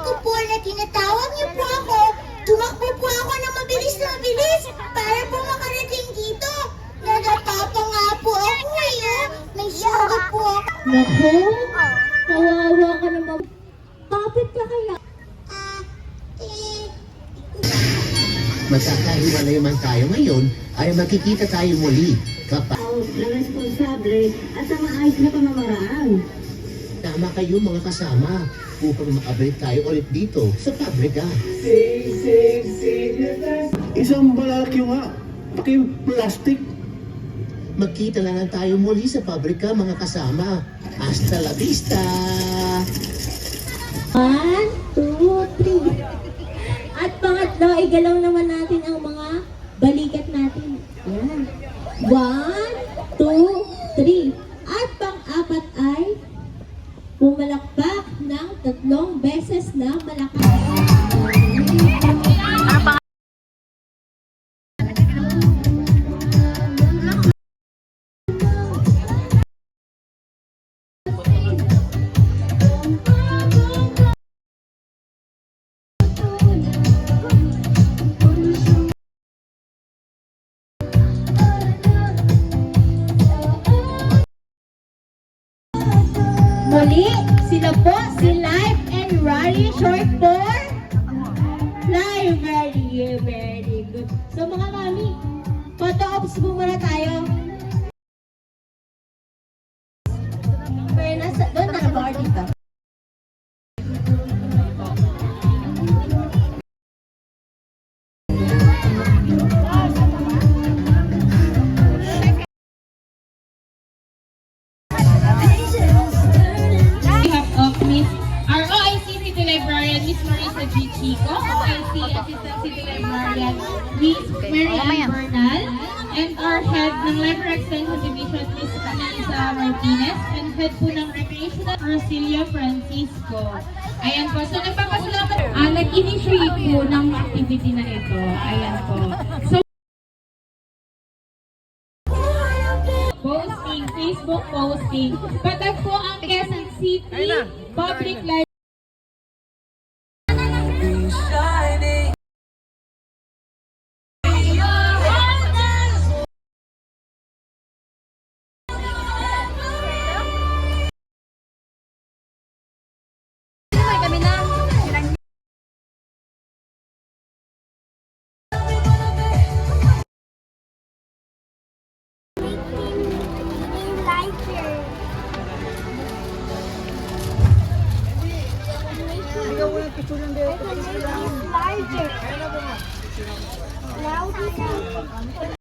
ko po na tinatawag niyo po ako, tumakbo po ako ng mabilis na mabilis para po makarating dito. Nadapa pa nga po ako eh. May sugat po ako. Naku, kawawa ka naman. Bakit ka kaya? Magkakahiwalay man tayo ngayon, ay makikita tayo muli kapag Na responsable at sa maayos na pamamaraan. tama kayo mga kasama upang makabalik tayo ulit dito sa pabrika. Isang balakyo nga, paki-plastic. Magkita na lang tayo muli sa pabrika mga kasama. Hasta la vista! 1, 2, 3. At pangatlo, igalaw naman natin ang mga balikat natin. Yan. 1, 2, 3. At pang-apat ay pumalakpak ng 3 beses na malakas. Muli, sila po si Live and Rally short for Live. Very good. So mga mami, photo ops po muna tayo. Pero nasa, doon naka-bar dito. Our OIC City Librarian, Miss Marisa G. Chico, OIC Assistant City Librarian, Miss Mary Ann Bernal, and our Head ng Library Extension Division, Miss Lisa Martinez, and Head po ng Recreational, Rosilio Francisco. Ayan po, so nagpapasalamat, nag-initiate po ng activity na ito. Ayan po. So, posting, Facebook posting. Patag po ang Quezon City Public Library. Larger. Now